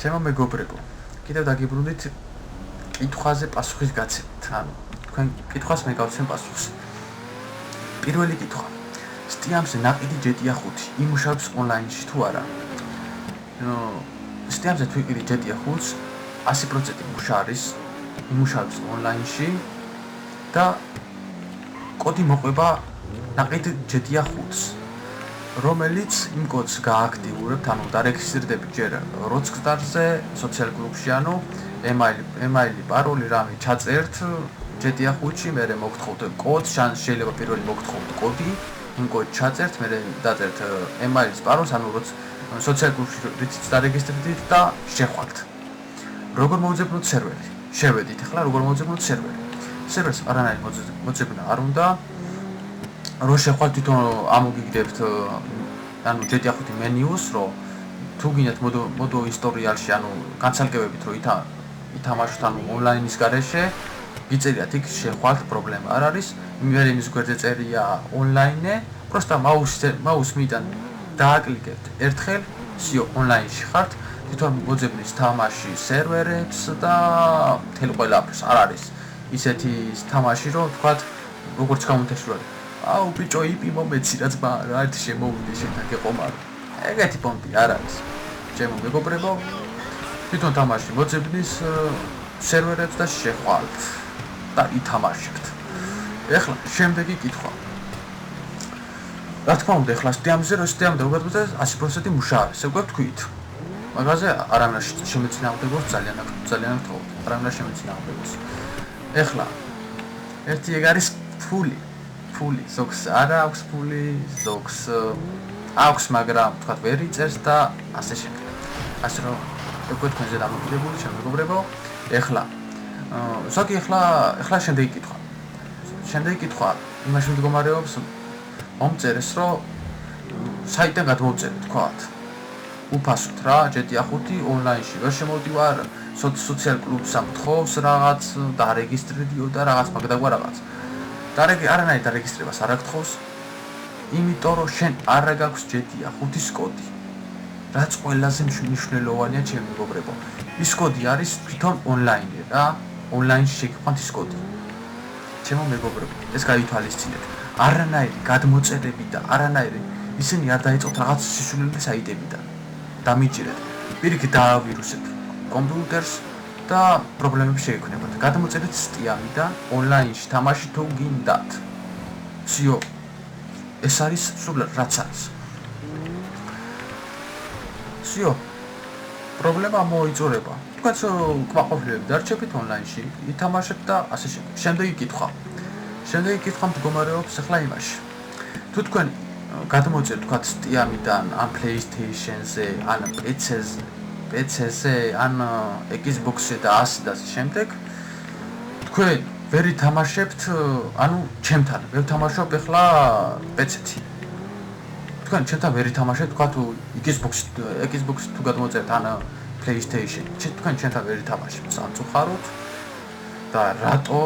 ჩემო მეგობრებო, კიდევ დაგიბრუნდით კითხვაზე პასუხის გაცემით. ანუ თქვენ კითხვას მე გავცემ პასუხს. პირველი კითხვა. სტიამზე ნაყიდი ჯეტია 5 იმუშავებს ონლაინში თუ არა? სტიამზე თქვი ჯეტია 5 100% მუშაობს, იმუშავებს ონლაინში და კოდი მოყვება ნაყიდ ჯეტია 5-ს. რომელიც იმ კოდს გააქტიურებთ, ანუ დარეგისტრირდებით ჯერ როცკსტარზე, სოციალ კლუბში, ანუ email-ი, პაროლი რამე ჩაწერთ GTA 5-ში, მერე მოგთხოვთ კოდს, შეიძლება პირველი მოგთხოვთ კოდი, იმ კოდს ჩაწერთ, მერე დაწერთ email-ის პაროლს, ანუ სოციალ კლუბში რითიც დარეგისტრირდით და შეხვალთ. როგორ მოვძებნოთ სერვერი? შევედით ახლა როგორ მოვძებნოთ სერვერი. სერვერს არანაირი მოძებნა არ უნდა. რო შეხვალთ თვითონ ამოგიგდებთ ანუ GTA 5 მენიუს, რომ თუ გინდათ მოდო ისტორიალში, ანუ განცალკევებით რო ითამაშოთ ანუ ონლაინის გარეშე, გიწერიათ იქ შეხვალთ, პრობლემა არ არის. იმის გვერდზე წერია ონლაინე, просто მაუს მიდან დააკლიკებთ ერთხელ, всё ონლაინში ხართ, თვითონ მოძებნის თამაში სერვერებს და მთელი ყველაფერს. არ არის ისეთი თამაში, რომ თქვათ როგორც გამომთეშურალი. აუ ბიჭო, იპი მომეცი რაც ერთ შემოვიდე შენთან გეყომარო. ეგეთი პონტი არ არის. ჩემო მეგობრებო, თვითონ თამაში მოძებნის სერვერებს და შეხვალთ და ითამაშებთ. ეხლა შემდეგი კითხვა. რა თქმა უნდა, ეხლა სტიამზე რო სტიამდა უბრალოდ 100% მუშაობს, ესე გვქვით. მაგაზე არამარ შემეცინააღმდეგოს ძალიან გთხოვთ. არამარ შემეცინააღმდეგოს. ეხლა ერთი ეგ არის ფული. ზოგს არა აქვს ფული, ზოგს აქვს, მაგრამ თქვა ვერ იწერს და ასე შემდეგ. ასე რომ ეგ თქვენზე დამოკიდებული შემეგობრებო. ეხლა ზოგი ეხლა შემდეგი კითხვა. იმაში მდგომარეობს მომწერეს, რომ საიტიდან გადმოვწერეთ, თქვათ. უფასოდ რა, GTA 5 ონლაინში ვერ შემოვდივარ, სოციალ კლუბს ამთხოვს რაღაც და რეგისტრირდიო და რაღაც მაგდაგვა რაღაც. არანაირ დარეგისტრებას არ აგთხოვს, იმიტომ რომ შენ არ გაქვს GTA 5-ის კოდი. რაც ყველაზე მნიშვნელოვანია, ჩემი მეგობრებო. ის კოდი არის თვითონ ონლაინი რა, ონლაინში შეგიყვანთ ის კოდი. ჩემო მეგობრებო, ეს გაითვალისწინეთ. არანაირი გადმოწერები და არანაირი ისინი არ დაიწყოთ რაღაც სისულელი საიტებიდან. დამიჭირეთ. პირიქით დაავირუსეთ კომპიუტერს და პრობლემები შეექმნებათ. გადმოწერეთ სტიამიდან ონლაინში თამაში თუ გინდათ. всё. ეს არის სულ რაც არის. всё. პრობლემა მოიწურება. თქვენც კმაყოფილებით დარჩებით ონლაინში, ითამაშებთ და ასე შემდეგ. შემდეგი კითხვა მდგომარეობს ახლა იმაში. თუ თქვენ გადმოწერთ თქვათ სტიამიდან ან PlayStation-ზე, ან PC-ზე, ან Xbox-ზე და ასე და ასე შემდეგ, თქვენ ვერ ითამაშებთ, ანუ ჩემთან, ვერ ვთამაშობ ახლა PC-ში. თქვენ ჩემთან ვერ ითამაშებთ, თქვათ Xbox თუ გადმოწერთ ან PlayStation, თქვენ ჩემთან ვერ ითამაშებთ, სამწუხაროდ და რატო?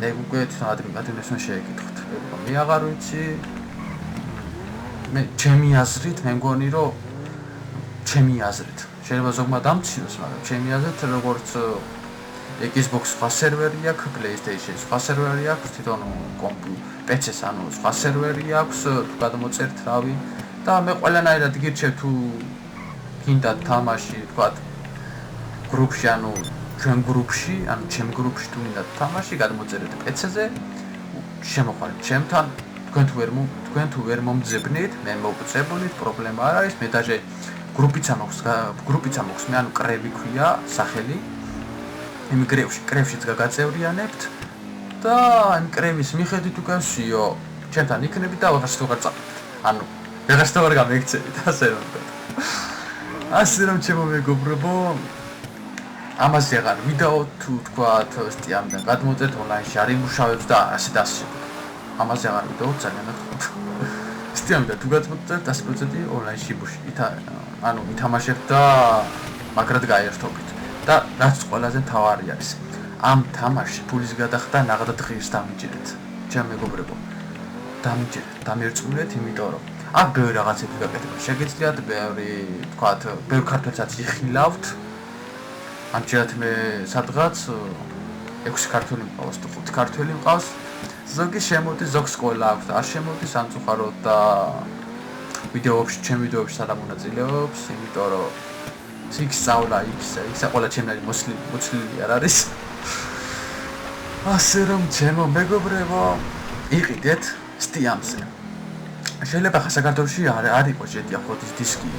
მე უკვე ადმინისტრაციას შეეკითხოთ. მე აღარ ვიცი. მე ჩემი აზრით, მე მგონი რომ ჩემი აზრით შეიძლება ზოგმა დამცინოს, მაგრამ ჩემი აზრით როგორც Xbox სხვა სერვერი აქვს, PlayStation სხვა სერვერი აქვს, თვითონ PC-ს ანუ სხვა სერვერი აქვს, თუ გადმოწერთ რავი და მე ყველანაირად გირჩევ თუ გინდათ თამაში, თქვათ გრუპში, ანუ ჩვენ გრუპში, ანუ ჩემ გრუპში თუ გინდათ თამაში, გადმოწერეთ PC-ზე, შემოყვანეთ ჩემთან. თქვენ თუ ვერ მომძებნით, მე მოგწებულით, პრობლემა არ არის. მე დაჟე გრუპიცა მაქვს, მე ანუ კრევი ქვია სახელი. იმ კრევშიც გაგაწევრიანებთ და იმ კრევის მიხედვით უკავსიო, ჩემთან იქნებით და ვეღარც წავიდეთ. ანუ ვეღარც არ გამექცევით, ასე რომ ვთქვათ. ასე რომ ჩემო მეგობრებო, ამაზე აღარ ვიდეო თუ თქვათ სტიამიდან გადმოწერთ ონლაინში არ იმუშავებს და ასე და ასე. ამაზე აღარ ვიდეო, ძალიან გთხოვთ. სტიამიდან თუ გადმოწერთ 100% ონლაინში ანუ ითამაშებთ და მაგრად გაერთობით. და რაც ყველაზე მთავარი არის, ამ თამაშში ფულის გადახდა ნაღდად ღირს დამიჭირეთ. ჩემო მეგობრებო, დამერწმუნეთ, იმიტომ რომ აქ ბევრი რაღაცები გაკეთება. შეგიძლიათ ბევრი, თქვათ, ბევრ ქართველსაც იხილავთ ამჯერად მე სადღაც 6 ქართული მყავს თუ 5 ქართული მყავს. ზოგი შემოდის, ზოგს სკოლა აქვს და არ შემოდის სამწუხაროდ და ჩემ ვიდეოებში სად ამონაწილეობს, იმიტომ რომ იქ სწავლა, იქ ყველა ჩემნაირი მოცლილი არ არის. ასე რომ ჩემო მეგობრებო, იყიდეთ სტიამზე. შეიძლება ხა საქართველოში არ იყოს ჯეტია ხოთის დისკი.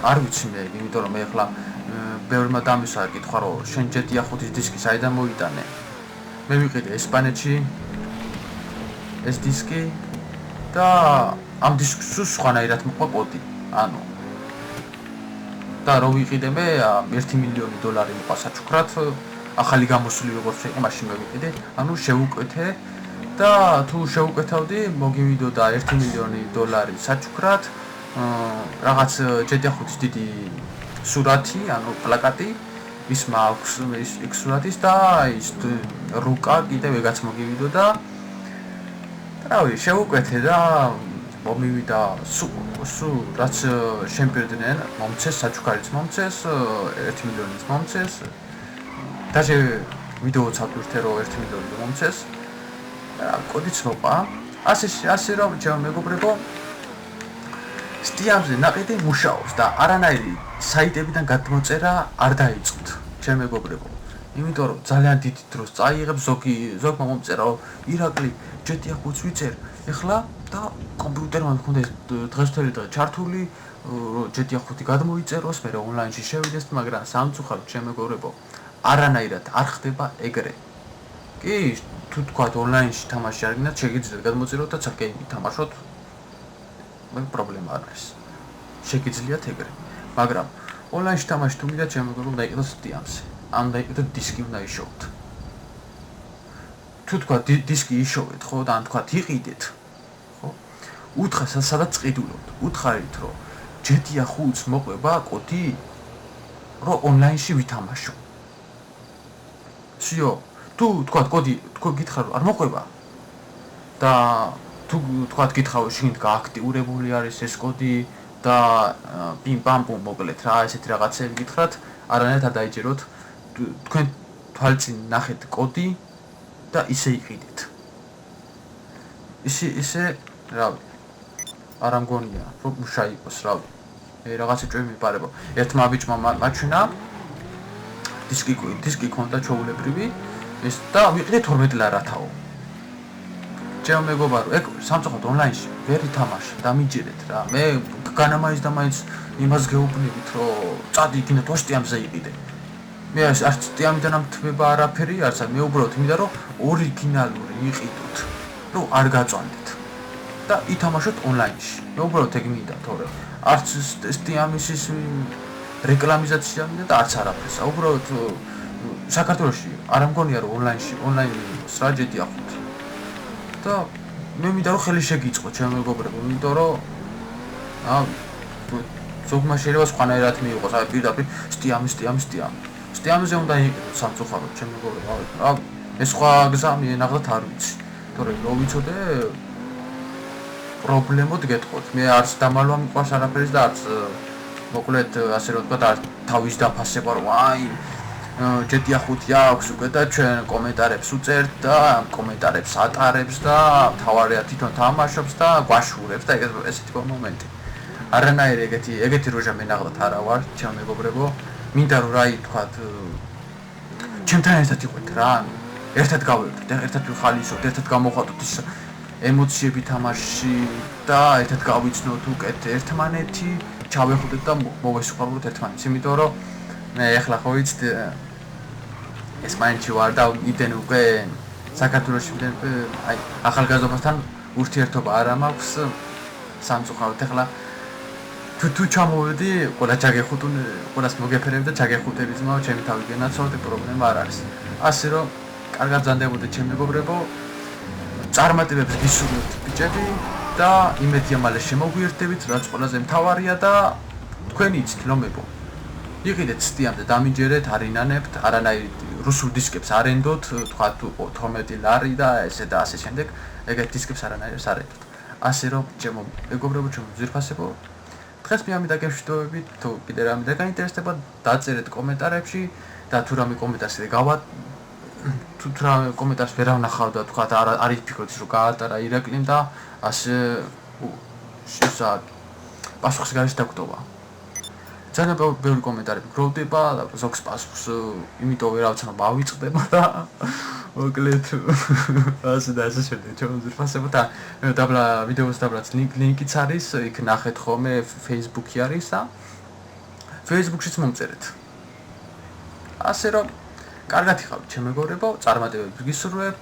არ ვიცი მე, იმიტომ რომ მე ახლა ბევრმა დამისვა კითხვა რომ შენ ჯეტია ხოთის დისკი საიდან მოიტანე. მე ვიყიდე ესპანეთში ეს დისკი და ამ დისკს სხვანაირად მოყვა კოდი. ანუ და რო ვიყიდე მე $1 მილიონი მოყვა საჩუქრად, ახალი გამოსული როგორც იყო მაშინ მე ვიყიდე. ანუ შევუკვეთე და თუ შევუკვეთავდი, მოგივიდოდა $1 მილიონი საჩუქრად, რაღაც ჯეტია ხუთის დიდი სურათი, ანუ პლაკატი, ის მაქვს ის სურათის და ის რუკა კიდევ ეგაც მოგივიდოდა. რავი, შევუკვეთე და მომივიდა სუ რაც შემპირდნენ, მომცეს საჩუქარიც მომცეს, $1 მილიონიც მომცეს. დაჟე ვიდეოც ავტვირთე რომ $1 მილიონი მომცეს. კოდიც მოყვა. ასე რომ ჩემო მეგობრებო, სტიამზე ნაყიდი მუშაობს და არანაირი საიტებიდან გადმოწერა არ დაიწყოთ, ჩემო მეგობრებო. იმიტომ რომ ძალიან დიდი დროს წაიღებს ზოგმა მომწერა ირაკლი ჯეტია ხუთს ვიწერ ეხლა და კომპიუტერმა მქონდა დღესდღეობით დღე ჩართული ჯეტია ხუთი გადმოიწეროს, მე ონლაინში შევიდეს, მაგრამ სამწუხაროდ ჩემო მეგობრებო, არანაირად არ ხდება ეგრე. კი, თუ თქვათ ონლაინში თამაში არ გინდათ, შეგიძლიათ გადმოწეროთ და ცალკეები თამაშოთ. მე პრობლემა არ არის. შეგიძლიათ ეგრე. მაგრამ ონლაინში თამაში თუ გინდათ, ჩემო მეგობრებო, დაიყიდოთ სტიამზე. ან დაიყიდოთ დისკი უნდა იშოვოთ. თუ თქვათ დისკი იშოვეთ, ხო, და ან თქვათ იყიდეთ, ხო? უთხრა სადაც ყიდულობთ. უთხარით რომ ჯეტია ხუთს მოყვება კოდი, რომ ონლაინში ვითამაშო. სიო, თუ თქვათ კოდი, თქვენ გითხრათ რომ არ მოყვება და თუ თქვათ გითხრათ შინ გააქტიურებული არის ეს კოდი და პიმ პამ პუმ მოკლედ რა, ესეთი რაღაცები გითხრათ, არანაირად არ დაიჯეროთ. თქვენ თვალწინ ნახეთ კოდი და ისე იყიდეთ. ისე, რავი, არ ამგონია, რომ მუშა იყოს, რავი. რაღაცა ჭვი მიპარებო. ერთმა ბიჭმა მაჩვენა დისკი ქონდა ჩაულებრივი, ეს და ვიყიდე 12 ლარათაო. ჩემო მეგობარო, ეგ სამწუხაროდ ონლაინში ვერ ითამაშე, დამიჯერეთ რა. მე განამაის და მაინც იმას გეუბნებით, რომ წადი იქიდან ტოსტიამზე იყიდე. მე არც სტიამიდან ამთვება არაფერი, არც მე უბრალოდ იმიდა რომ ორიგინალური იყიდოთ, რომ არ გაწვანდეთ და ითამაშოთ ონლაინში. მე უბრალოდ ეგ მინდა, თორე არც სტიამის ის რეკლამიზაცია მინდა და არც არაფერს. უბრალოდ საქართველოში არ ამგონია რომ ონლაინი იყოს რა ჯეტია ხუთი. და მე მინდა რომ ხელი შეგიწყო ჩემო მეგობრებო, იმიტომ რომ ზოგმა შეიძლება სხვანაირად მიიღოს, აი პირდაპირ სტიამი. სტიამზე უნდა იყიდოთ სამწუხაროდ ჩემო მეგობრებო. ეს სხვა გზა მე ნახოთ არ ვიცი. თორე რო ვიცოდე პრობლემოდ გეტყოთ. მე არც დამალვა მიყვარს არაფერის და არც მოკლედ ასე რომ ვთქვა თავის დაფასება რომ აი ჯეტია ხუთი აქვს უკვე და ჩვენ კომენტარებს უწერთ და კომენტარებს ატარებს და თავარია თვითონ თამაშობს და გვაშურებს და ესეთი მომენტი. არანაირი ეგეთი როჟა მე ნახოთ არა ვარ, ჩემო მეგობრებო. მინდა რომ რაი თქვათ ჩემთან ერთად იყვეთ რა, ერთად გავერთოთ, ერთად ვიხალისოთ, ერთად გამოვხატოთ ის ემოციები თამაშში და ერთად გავიცნოთ უკეთ ერთმანეთი, ჩავეხუტეთ და მოვესუხაროთ ერთმანეთს, იმიტომ რომ მე ახლა ხო ვიცით ესპანეთში ვარ და იდენ უკვე საქართველოში აი ახალგაზრდობასთან ურთიერთობა არ მაქვს სამწუხაროდ ახლა თუ ჩამოვედი, ყველა ჩაგეხუტუნ, ყველას მოგეფერებ და ჩაგეხუტები ძმაო, ჩემი თავი გენაცვალე, პრობლემა არ არის. ასე რომ, კარგად ბრძანდებოდეთ ჩემი მეგობრებო, წარმატებებს გისურვებთ ბიჭები და იმედია მალე შემოგვიერთდებით, რაც ყველაზე მთავარია და თქვენი იცით ლომებო. იყიდეთ სტიამზე, დამინჯერეთ, არ ინანებთ, არანაირ რუსულ დისკებს არ ენდოთ, თქვა თუ 12 ლარი და ესე და ასე შემდეგ, ეგეთ დისკებს არანაირს არ ენდოთ. ასე რომ, ჩემო მეგობრებო, ჩემო ძვირფასებო, დღეს მე ამით დაგეშვიდობებით, თუ კიდე რამე დაგაინტერესებათ, დაწერეთ კომენტარებში და თუ რამე კომენტარში გავა თუ რამე კომენტარს ვერ ვნახავ და თქვა არ იფიქროთ რომ გაატარა ირაკლიმ და ასე შესა პასუხს გარშ დაგვტოვა. ძალიან ბევრი კომენტარები გროვდება და ზოგს პასუხს იმიტომ ვერავცან მავიწყდება და მოკლედ ასე და ასე შეიძლება ჩვენ ვიფასებოთ და დაბლა ვიდეოს დაბლაც ლინკიც არის იქ ნახეთ ხოლმე Facebook-ი არის და Facebook-შიც მომწერეთ. ასე რომ კარგად იხავთ ჩემ მეგობრებო, წარმატებებს გისურვებთ.